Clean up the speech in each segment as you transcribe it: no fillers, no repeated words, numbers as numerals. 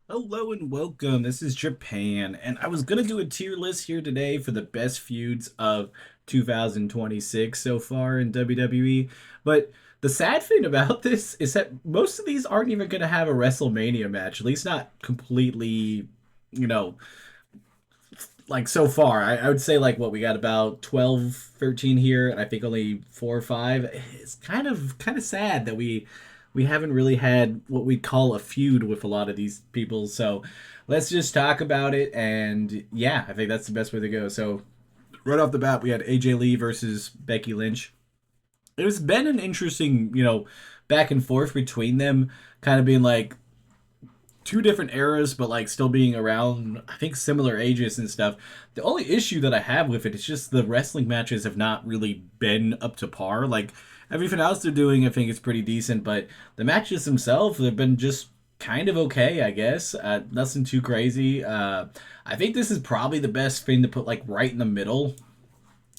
Hello and welcome. This is Japan, and I was gonna do a tier list here today for the best feuds of 2026 so far in WWE. But the sad thing about this is that most of these aren't even gonna have a WrestleMania match, at least not completely, you know, like so far. I would say like what we got about 12, 13 here, and I think only 4 or 5. It's kind of sad that we haven't really had what we call a feud with a lot of these people. So let's just talk about it, and yeah, I think that's the best way to go. So right off the bat, we had AJ Lee versus Becky Lynch. It's been an interesting, back and forth between them, kind of being like two different eras, but like still being around, I think, similar ages and stuff. The only issue that I have with it is just the wrestling matches have not really been up to par. Like everything else they're doing, I think is pretty decent, but the matches themselves have been just kind of okay, I guess. Nothing too crazy. I think this is probably the best thing to put like right in the middle,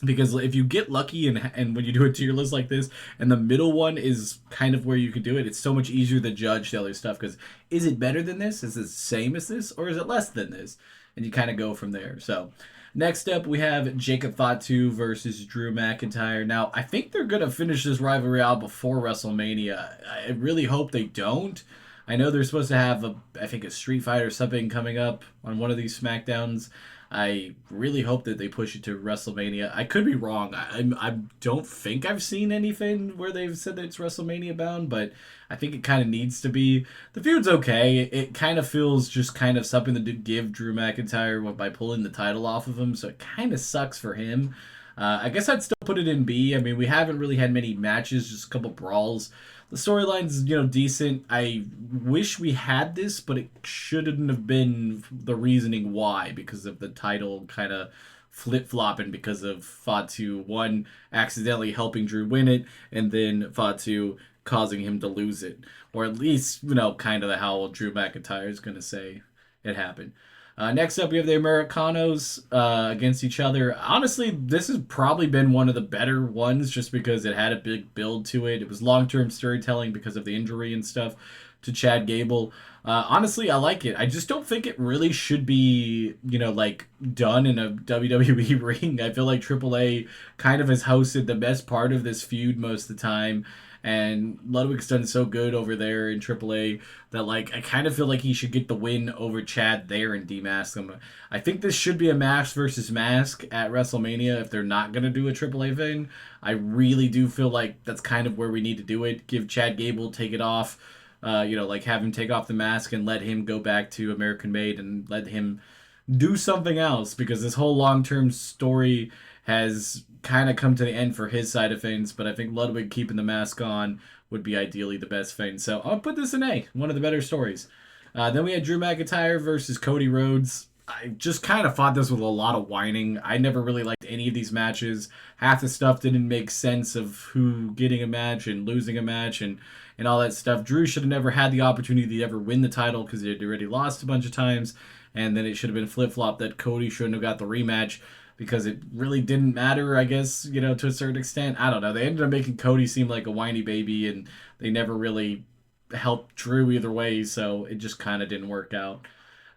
because if you get lucky and when you do a tier list like this and the middle one is kind of where you can do it, it's so much easier to judge the other stuff, because is it better than this, is it the same as this, or is it less than this, and you kind of go from there. So next up we have Jacob Fatu versus Drew McIntyre. Now I think they're gonna finish this rivalry out before WrestleMania. I really hope they don't. I know they're supposed to have I think a Street Fight or something coming up on one of these SmackDowns. I really hope that they push it to WrestleMania. I could be wrong. I don't think I've seen anything where they've said that it's WrestleMania bound, but I think it kind of needs to be. The feud's okay. It kind of feels just kind of something to give Drew McIntyre by pulling the title off of him, so it kind of sucks for him. I guess I'd still put it in B. I mean, we haven't really had many matches, just a couple brawls. The storyline's decent. I wish we had this, but it shouldn't have been the reasoning why, because of the title kind of flip flopping because of Fatu one accidentally helping Drew win it, and then Fatu causing him to lose it, or at least kind of how Drew McIntyre is gonna say it happened. Next up, we have the Americanos against each other. Honestly, this has probably been one of the better ones just because it had a big build to it. It was long term storytelling because of the injury and stuff to Chad Gable. Honestly, I like it. I just don't think it really should be, like done in a WWE ring. I feel like AAA kind of has hosted the best part of this feud most of the time. And Ludwig's done so good over there in AAA that like I kind of feel like he should get the win over Chad there and demask him. I think this should be a mask versus mask at WrestleMania if they're not gonna do a AAA thing. I really do feel like that's kind of where we need to do it. Give Chad Gable, take it off, like have him take off the mask and let him go back to American Made and let him do something else, because this whole long term story has kind of come to the end for his side of things. But I think Ludwig keeping the mask on would be ideally the best thing. So I'll put this in A, one of the better stories. Then we had Drew McIntyre versus Cody Rhodes. I just kind of fought this with a lot of whining. I never really liked any of these matches. Half the stuff didn't make sense of who getting a match and losing a match and all that stuff. Drew should have never had the opportunity to ever win the title because he had already lost a bunch of times. And then it should have been flip flop that Cody shouldn't have got the rematch because it really didn't matter, I guess, to a certain extent. I don't know. They ended up making Cody seem like a whiny baby, and they never really helped Drew either way, so it just kind of didn't work out.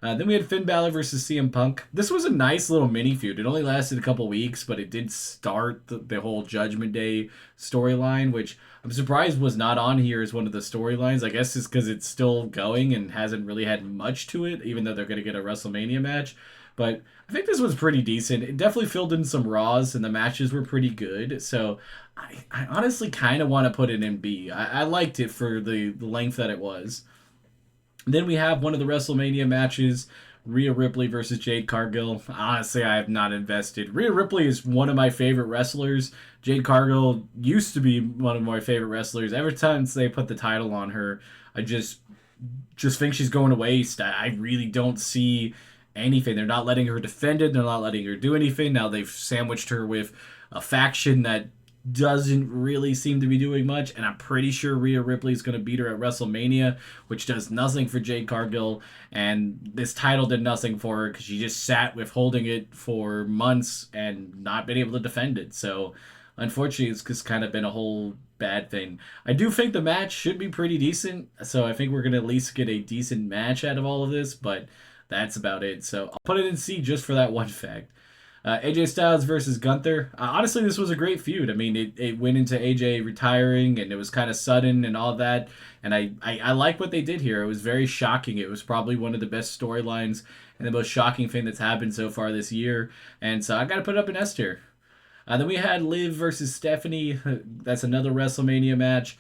Then we had Finn Balor versus CM Punk. This was a nice little mini feud. It only lasted a couple weeks, but it did start the whole Judgment Day storyline, which I'm surprised was not on here as one of the storylines. I guess it's because it's still going and hasn't really had much to it, even though they're going to get a WrestleMania match. But I think this was pretty decent. It definitely filled in some Raws, and the matches were pretty good. So I honestly kind of want to put it in B. I liked it for the length that it was. Then we have one of the WrestleMania matches, Rhea Ripley versus Jade Cargill. Honestly, I have not invested. Rhea Ripley is one of my favorite wrestlers. Jade Cargill used to be one of my favorite wrestlers. Every time they put the title on her, I just think she's going to waste. I really don't see anything. They're not letting her defend it. They're not letting her do anything. Now they've sandwiched her with a faction that doesn't really seem to be doing much, and I'm pretty sure Rhea Ripley is going to beat her at WrestleMania, which does nothing for Jade Cargill, and this title did nothing for her because she just sat with holding it for months and not been able to defend it. So unfortunately, it's just kind of been a whole bad thing. I do think the match should be pretty decent, so I think we're gonna at least get a decent match out of all of this, but that's about it. So I'll put it in C just for that one fact. AJ Styles versus Gunther. Honestly, this was a great feud. I mean, it went into AJ retiring, and it was kind of sudden and all that. And I like what they did here. It was very shocking. It was probably one of the best storylines and the most shocking thing that's happened so far this year. And so I got to put it up an S tier. Then we had Liv versus Stephanie. That's another WrestleMania match.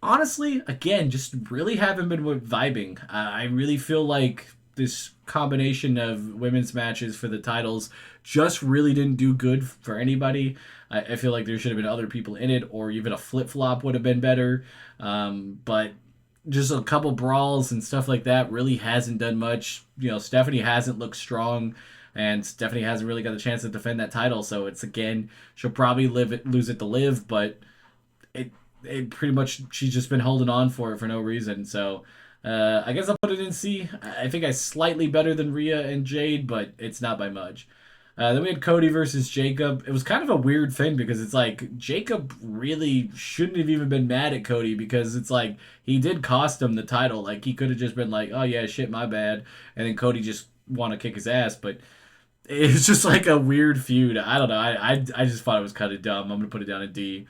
Honestly, again, just really haven't been vibing. I really feel like this combination of women's matches for the titles just really didn't do good for anybody. I feel like there should have been other people in it, or even a flip flop would have been better. But just a couple brawls and stuff like that really hasn't done much. Stephanie hasn't looked strong, and Stephanie hasn't really got the chance to defend that title. So it's again, she'll probably lose it to Liv, but it it pretty much she's just been holding on for it for no reason. So I guess I'll put it in C. I think I slightly better than Rhea and Jade, but it's not by much. Then we had Cody versus Jacob. It was kind of a weird thing because it's like Jacob really shouldn't have even been mad at Cody because it's like he did cost him the title. Like he could have just been like, "Oh yeah, shit, my bad," and then Cody just want to kick his ass. But it's just like a weird feud. I don't know. I just thought it was kind of dumb. I'm gonna put it down a D.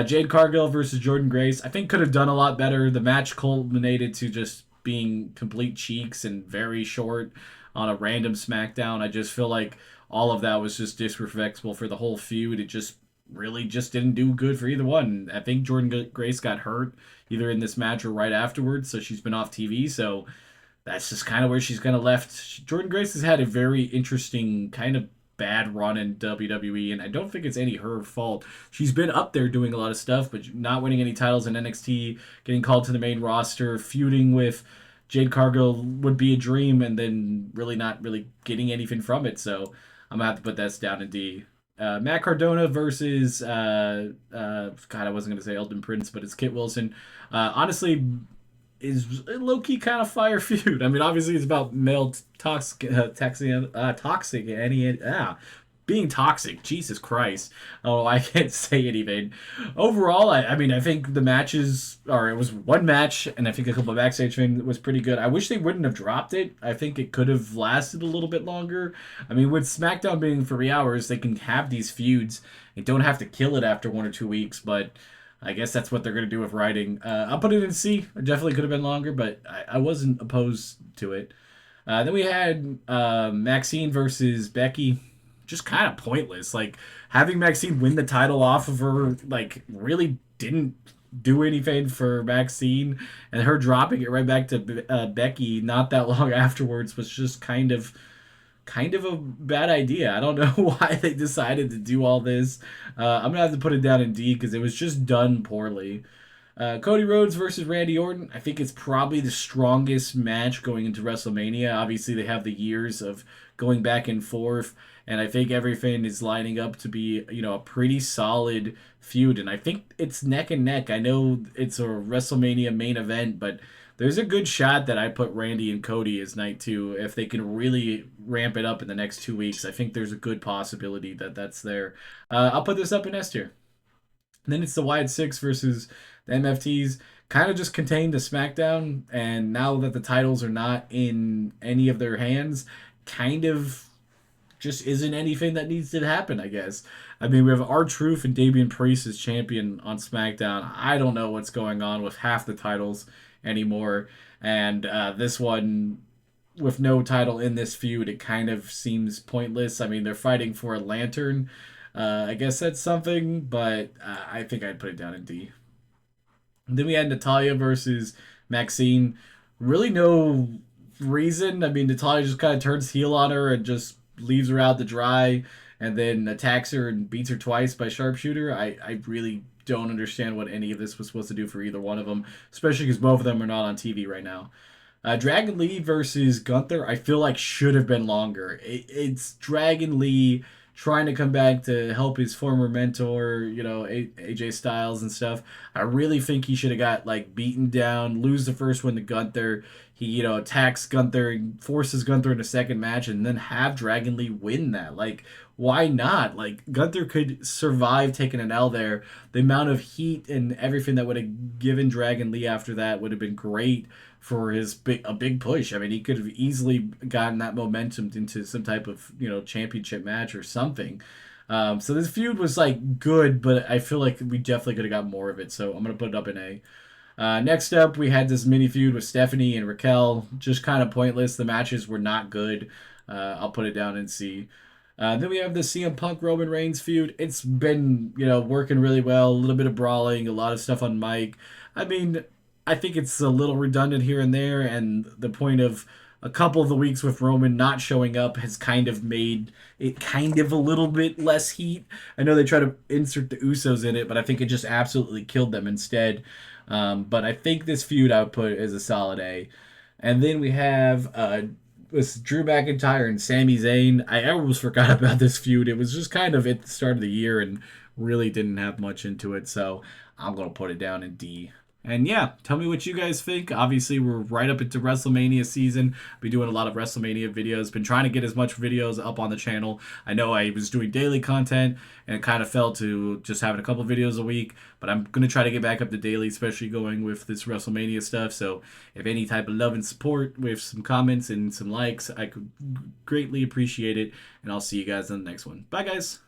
Jade Cargill versus Jordan Grace. I think could have done a lot better. The match culminated to just being complete cheeks and very short on a random SmackDown. I just feel like all of that was just disrespectful for the whole feud. It just really just didn't do good for either one. I think Jordan Grace got hurt either in this match or right afterwards, so she's been off TV. So that's just kind of where she's gonna left. Jordan Grace has had a very interesting kind of bad run in WWE, and I don't think it's any her fault. She's been up there doing a lot of stuff, but not winning any titles in NXT, getting called to the main roster, feuding with Jade Cargill would be a dream, and then really not really getting anything from it. So I'm gonna have to put that down in D. Matt Cardona versus God, I wasn't gonna say Elton Prince, but it's Kit Wilson. Honestly, is a low key kind of fire feud. I mean, obviously it's about male toxic, being toxic. Jesus Christ! Oh, I can't say anything. Overall, I mean, I think the matches, or it was one match, and I think a couple of backstage things was pretty good. I wish they wouldn't have dropped it. I think it could have lasted a little bit longer. I mean, with SmackDown being 3 hours, they can have these feuds. They don't have to kill it after 1 or 2 weeks, but I guess that's what they're going to do with writing. I'll put it in C. It definitely could have been longer, but I wasn't opposed to it. Then we had Maxine versus Becky. Just kind of pointless. Like, having Maxine win the title off of her, like, really didn't do anything for Maxine. And her dropping it right back to Becky not that long afterwards was just kind of a bad idea. I don't know why they decided to do all this. I'm gonna have to put it down in D because it was just done poorly. Cody Rhodes versus Randy Orton. I think it's probably the strongest match going into WrestleMania. Obviously, they have the years of going back and forth, and I think everything is lining up to be, a pretty solid feud. And I think it's neck and neck. I know it's a WrestleMania main event, but there's a good shot that I put Randy and Cody as night two if they can really ramp it up in the next 2 weeks. I think there's a good possibility that that's there. I'll put this up in S tier. Then it's the Wyatt Six versus the MFTs. Kind of just contained the SmackDown, and now that the titles are not in any of their hands, kind of just isn't anything that needs to happen, I guess. I mean, we have R-Truth and Damian Priest as champion on SmackDown. I don't know what's going on with half the titles anymore. And this one, with no title in this feud, it kind of seems pointless. I mean, they're fighting for a lantern. I guess that's something, but I think I'd put it down in D. And then we had Natalia versus Maxine. Really no reason. I mean, Natalia just kind of turns heel on her and just leaves her out to dry and then attacks her and beats her twice by sharpshooter. I really don't understand what any of this was supposed to do for either one of them, especially because both of them are not on TV right now. Dragon Lee versus Gunther, I feel like should have been longer. It's Dragon Lee trying to come back to help his former mentor, AJ Styles and stuff. I really think he should have got like beaten down, lose the first one to Gunther, he attacks Gunther, forces Gunther in a second match, and then have Dragon Lee win that. Like, why not? Like, Gunther could survive taking an L there. The amount of heat and everything that would have given Dragon Lee after that would have been great for a big push. I mean, he could have easily gotten that momentum into some type of championship match or something. So this feud was like good, but I feel like we definitely could have got more of it. So I'm gonna put it up in A. Next up, we had this mini feud with Stephanie and Raquel. Just kind of pointless. The matches were not good. I'll put it down in C. Then we have the CM Punk Roman Reigns feud. It's been working really well. A little bit of brawling, a lot of stuff on mic. I mean, I think it's a little redundant here and there, and the point of a couple of the weeks with Roman not showing up has kind of made it kind of a little bit less heat. I know they try to insert the Usos in it, but I think it just absolutely killed them instead. But I think this feud I would put as a solid A. And then we have this Drew McIntyre and Sami Zayn. I almost forgot about this feud. It was just kind of at the start of the year and really didn't have much into it. So I'm going to put it down in D. And yeah, tell me what you guys think. Obviously, we're right up into WrestleMania season. Be doing a lot of WrestleMania videos. Been trying to get as much videos up on the channel. I know I was doing daily content and it kind of fell to just having a couple videos a week. But I'm going to try to get back up to daily, especially going with this WrestleMania stuff. So if any type of love and support with some comments and some likes, I could greatly appreciate it. And I'll see you guys in the next one. Bye, guys.